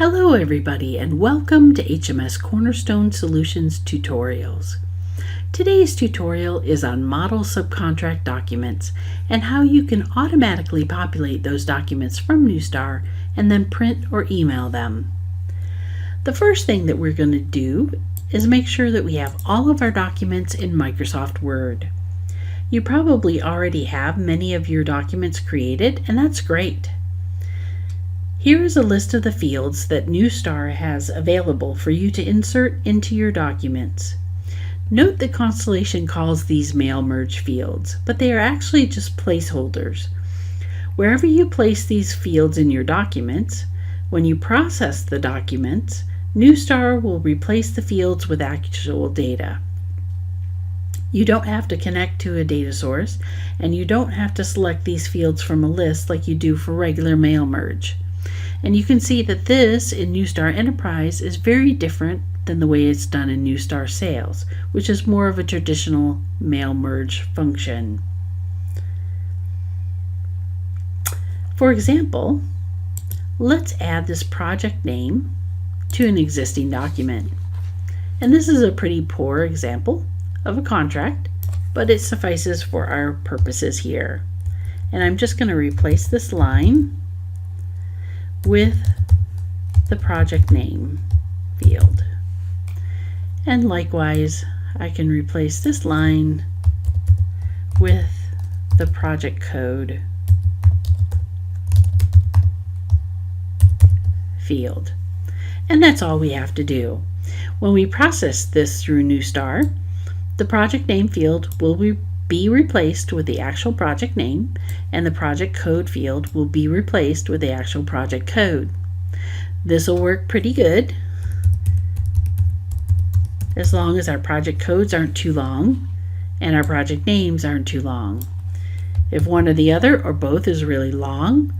Hello everybody and welcome to HMS Cornerstone Solutions Tutorials. Today's tutorial is on model subcontract documents and how you can automatically populate those documents from Newstar and then print or email them. The first thing that we're going to do is make sure that we have all of our documents in Microsoft Word. You probably already have many of your documents created, and that's great. Here is a list of the fields that Newstar has available for you to insert into your documents. Note that Constellation calls these mail merge fields, but they are actually just placeholders. Wherever you place these fields in your documents, when you process the documents, Newstar will replace the fields with actual data. You don't have to connect to a data source, and you don't have to select these fields from a list like you do for regular mail merge. And you can see that this in Newstar Enterprise is very different than the way it's done in Newstar Sales, which is more of a traditional mail merge function. For example, let's add this project name to an existing document. And this is a pretty poor example of a contract, but it suffices for our purposes here. And I'm just going to replace this line with the project name field. And likewise, I can replace this line with the project code field. And that's all we have to do. When we process this through Newstar, the project name field will be replaced with the actual project name, and the project code field will be replaced with the actual project code. This will work pretty good as long as our project codes aren't too long and our project names aren't too long. If one or the other or both is really long,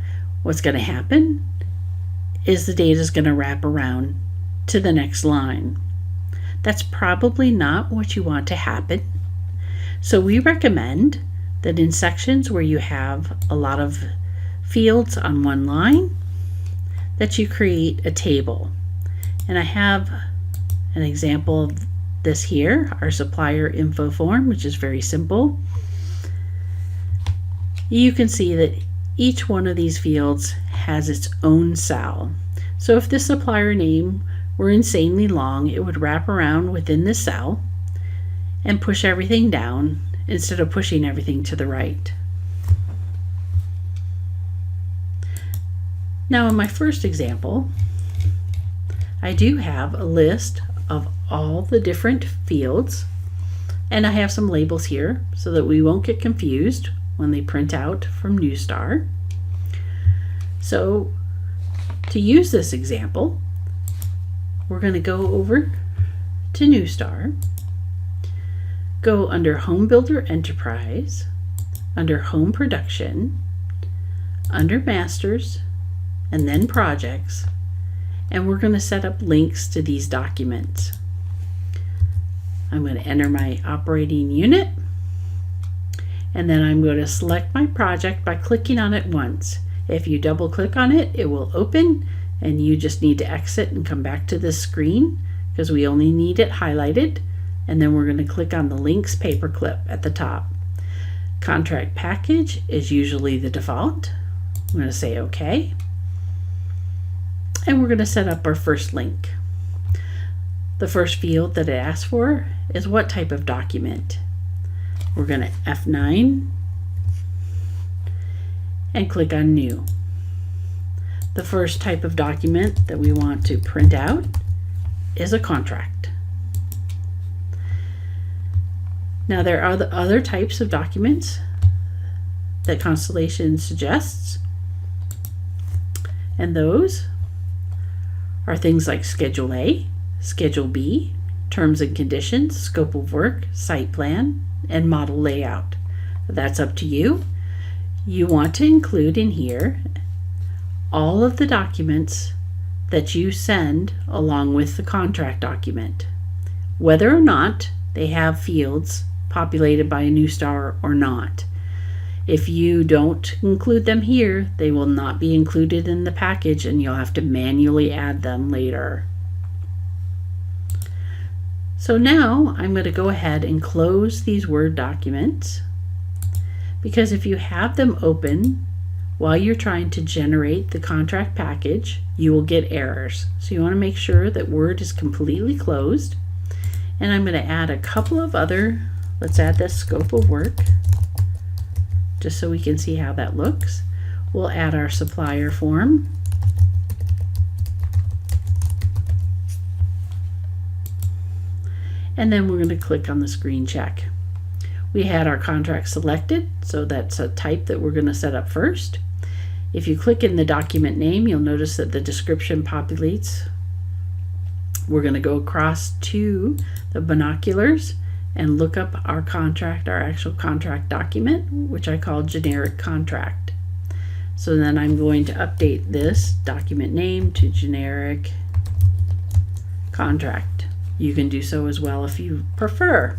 what's going to happen is the data is going to wrap around to the next line. That's probably not what you want to happen. So we recommend that in sections where you have a lot of fields on one line, that you create a table. And I have an example of this here, our supplier info form, which is very simple. You can see that each one of these fields has its own cell. So if this supplier name were insanely long, it would wrap around within the cell and push everything down instead of pushing everything to the right. Now in my first example, I do have a list of all the different fields, and I have some labels here so that we won't get confused when they print out from Newstar. So to use this example, we're going to go over to Newstar, go under Home Builder Enterprise, under Home Production, under Masters, and then Projects, and we're going to set up links to these documents. I'm going to enter my operating unit, and then I'm going to select my project by clicking on it once. If you double click on it, it will open, and you just need to exit and come back to this screen because we only need it highlighted. And then we're going to click on the links paperclip at the top. Contract package is usually the default. I'm going to say OK. And we're going to set up our first link. The first field that it asks for is what type of document. We're going to F9 and click on New. The first type of document that we want to print out is a contract. Now there are the other types of documents that Constellation suggests, and those are things like Schedule A, Schedule B, Terms and Conditions, Scope of Work, Site Plan, and Model Layout. That's up to you. You want to include in here all of the documents that you send along with the contract document, whether or not they have fields populated by a Newstar or not. If you don't include them here, they will not be included in the package and you'll have to manually add them later. So now I'm going to go ahead and close these Word documents, because if you have them open while you're trying to generate the contract package, you will get errors. So you want to make sure that Word is completely closed. And I'm going to add a couple of other, let's add this scope of work, just so we can see how that looks. We'll add our supplier form. And then we're going to click on the screen check. We had our contract selected, so that's a type that we're going to set up first. If you click in the document name, you'll notice that the description populates. We're going to go across to the binoculars and look up our contract, our actual contract document, which I call generic contract. So then I'm going to update this document name to generic contract. You can do so as well if you prefer.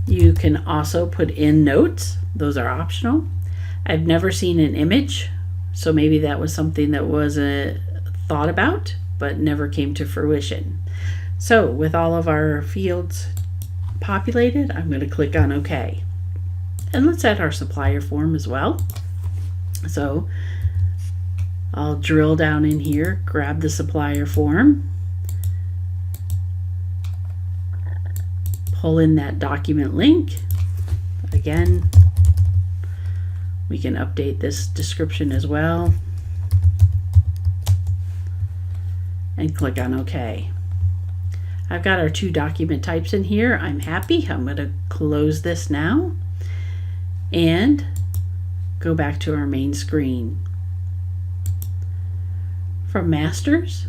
You can also put in notes. Those are optional. I've never seen an image, so maybe that was something that was thought about but never came to fruition. So with all of our fields populated, I'm going to click on OK. And let's add our supplier form as well. So I'll drill down in here, grab the supplier form, pull in that document link. Again, we can update this description as well and click on OK. I've got our two document types in here. I'm happy. I'm going to close this now and go back to our main screen. From Masters,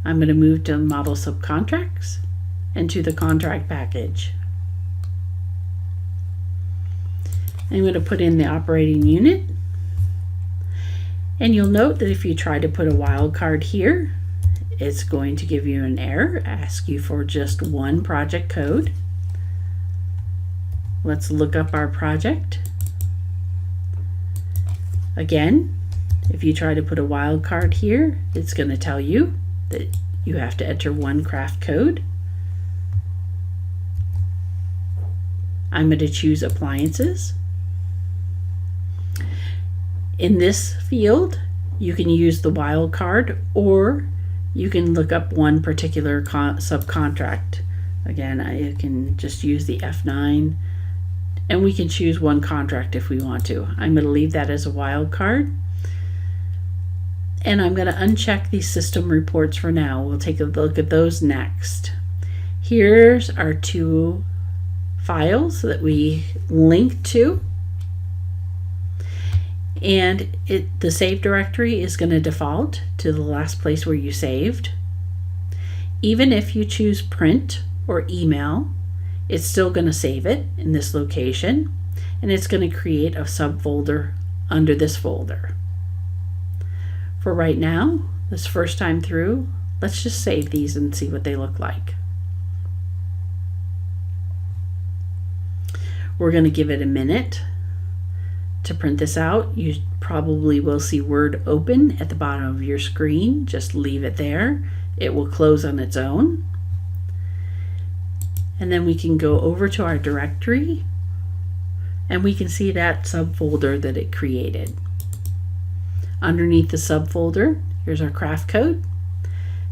I'm going to move to Model Subcontracts and to the contract package. I'm going to put in the operating unit, and you'll note that if you try to put a wildcard here, it's going to give you an error, ask you for just one project code. Let's look up our project. Again, if you try to put a wildcard here, it's going to tell you that you have to enter one craft code. I'm going to choose appliances. In this field, you can use the wildcard, or you can look up one particular subcontract. Again, I can just use the F9, and we can choose one contract if we want to. I'm going to leave that as a wildcard, and I'm going to uncheck these system reports for now. We'll take a look at those next. Here's our two files that we link to, and the save directory is going to default to the last place where you saved. Even if you choose print or email, it's still going to save it in this location, and it's going to create a subfolder under this folder. For right now, this first time through, let's just save these and see what they look like. We're going to give it a minute to print this out. You probably will see Word open at the bottom of your screen. Just leave it there. It will close on its own. And then we can go over to our directory, and we can see that subfolder that it created. Underneath the subfolder, here's our craft code,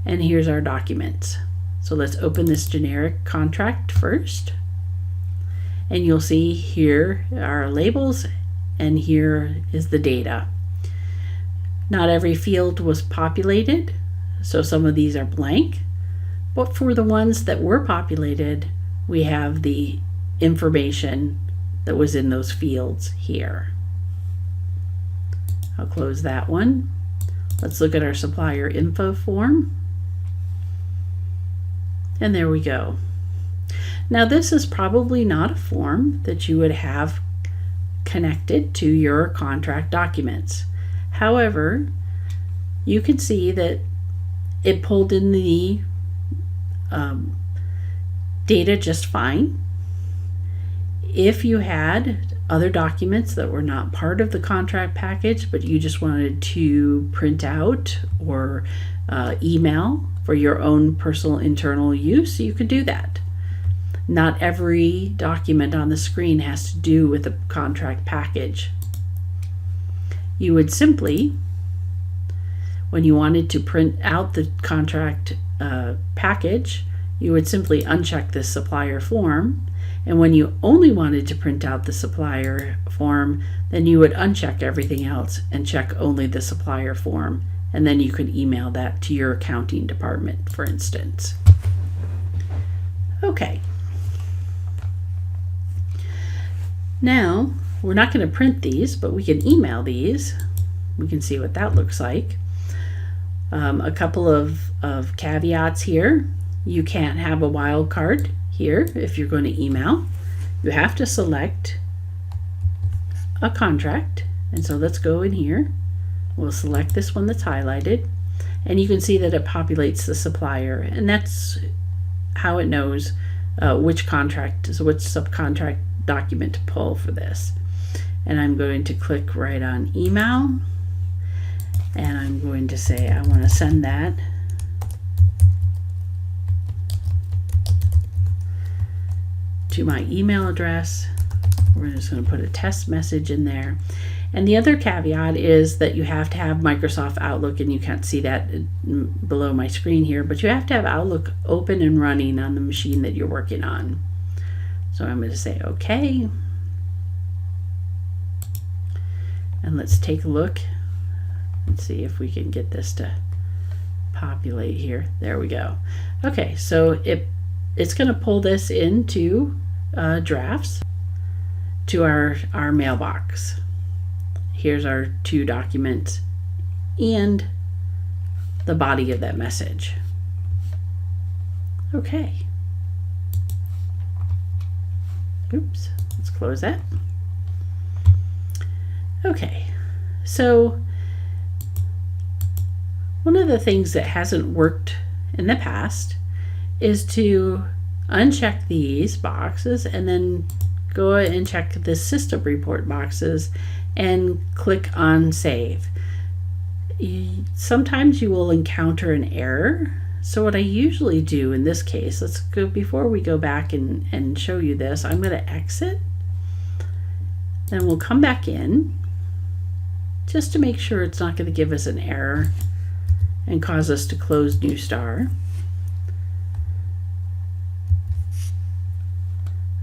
and here's our documents. So let's open this generic contract first. And you'll see here are our labels, and here is the data. Not every field was populated, so some of these are blank, but for the ones that were populated, we have the information that was in those fields here. I'll close that one. Let's look at our supplier info form. And there we go. Now this is probably not a form that you would have connected to your contract documents. However, you can see that it pulled in the data just fine. If you had other documents that were not part of the contract package, but you just wanted to print out or email for your own personal internal use, you could do that. Not every document on the screen has to do with the contract package. You would simply, when you wanted to print out the contract package, you would simply uncheck this supplier form. And when you only wanted to print out the supplier form, then you would uncheck everything else and check only the supplier form. And then you could email that to your accounting department, for instance. Okay. Now, we're not going to print these, but we can email these. We can see what that looks like. A couple of caveats here. You can't have a wildcard here if you're going to email. You have to select a contract. And so let's go in here. We'll select this one that's highlighted. And you can see that it populates the supplier. And that's how it knows which subcontract document to pull for this. And I'm going to click right on email, and I'm going to say I want to send that to my email address. We're just going to put a test message in there. And the other caveat is that you have to have Microsoft Outlook, and you can't see that below my screen here, but you have to have Outlook open and running on the machine that you're working on. So I'm going to say OK. And let's take a look and see if we can get this to populate here. There we go. Okay, so it's going to pull this into drafts to our mailbox. Here's our 2 documents and the body of that message. Okay. Oops, let's close that. Okay, so one of the things that hasn't worked in the past is to uncheck these boxes and then go and check the system report boxes and click on save. Sometimes you will encounter an error. So what I usually do in this case, before we go back and show you this, I'm going to exit. Then we'll come back in just to make sure it's not going to give us an error and cause us to close Newstar.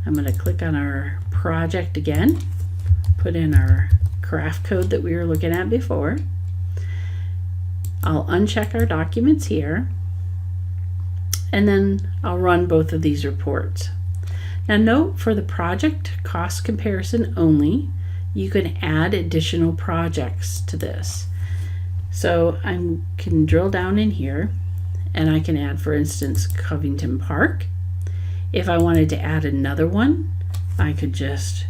I'm going to click on our project again, put in our craft code that we were looking at before. I'll uncheck our documents here, and then I'll run both of these reports. Now note, for the project cost comparison only, you can add additional projects to this. So I can drill down in here and I can add, for instance, Covington Park. If I wanted to add another one, I could just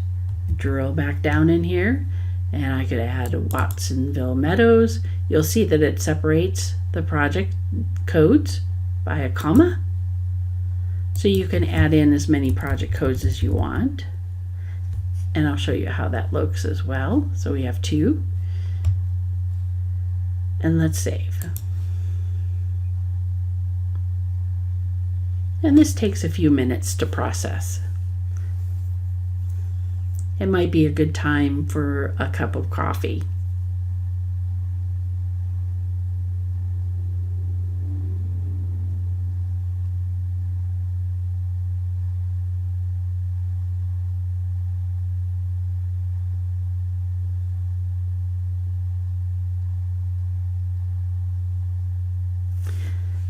drill back down in here and I could add Watsonville Meadows. You'll see that it separates the project codes by a comma. So you can add in as many project codes as you want. And I'll show you how that looks as well. So we have 2. And let's save. And this takes a few minutes to process. It might be a good time for a cup of coffee.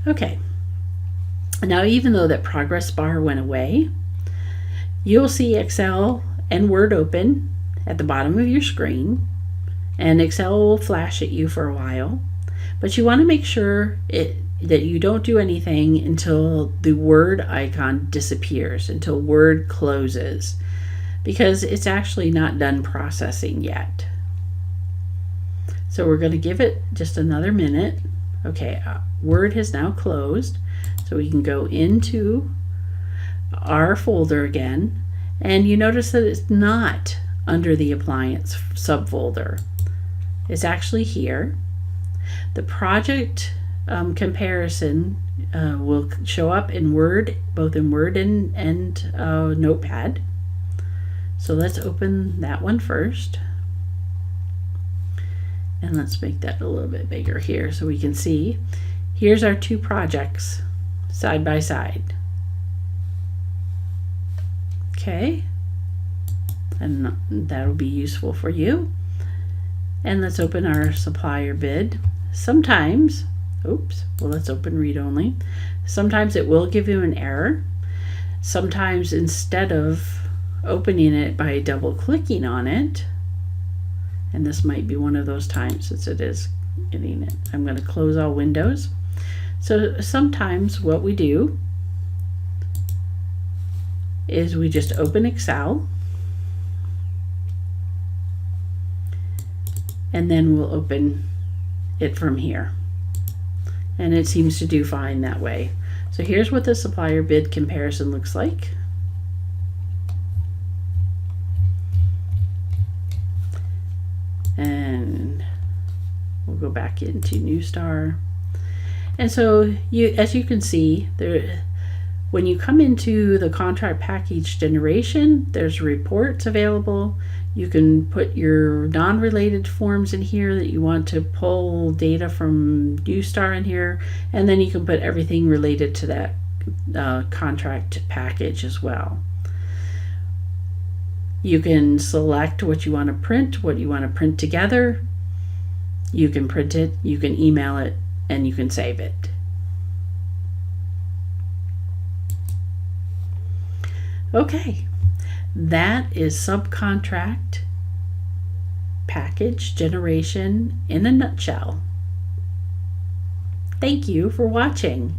Okay, now even though that progress bar went away, you'll see Excel and Word open at the bottom of your screen, and Excel will flash at you for a while, but you want to make sure that you don't do anything until the Word icon disappears, until Word closes, because it's actually not done processing yet. So we're going to give it just another minute. Okay, Word has now closed, so we can go into our folder again, and you notice that it's not under the appliance subfolder. It's actually here. The project comparison will show up in Word, both in Word and Notepad. So let's open that one first. And let's make that a little bit bigger here so we can see. Here's our two projects side by side. Okay, and that'll be useful for you. And let's open our supplier bid. Sometimes, let's open read only. Sometimes it will give you an error. Sometimes instead of opening it by double clicking on it, and this might be one of those times since it is getting it, I'm going to close all windows. So sometimes what we do is we just open Excel, and then we'll open it from here, and it seems to do fine that way. So here's what the supplier bid comparison looks like. And we'll go back into Newstar. And so as you can see, when you come into the contract package generation, there's reports available. You can put your non-related forms in here that you want to pull data from Newstar in here, and then you can put everything related to that contract package as well. You can select what you want to print together. You can print it, you can email it, and you can save it. Okay, that is SubContract package generation in a nutshell. Thank you for watching.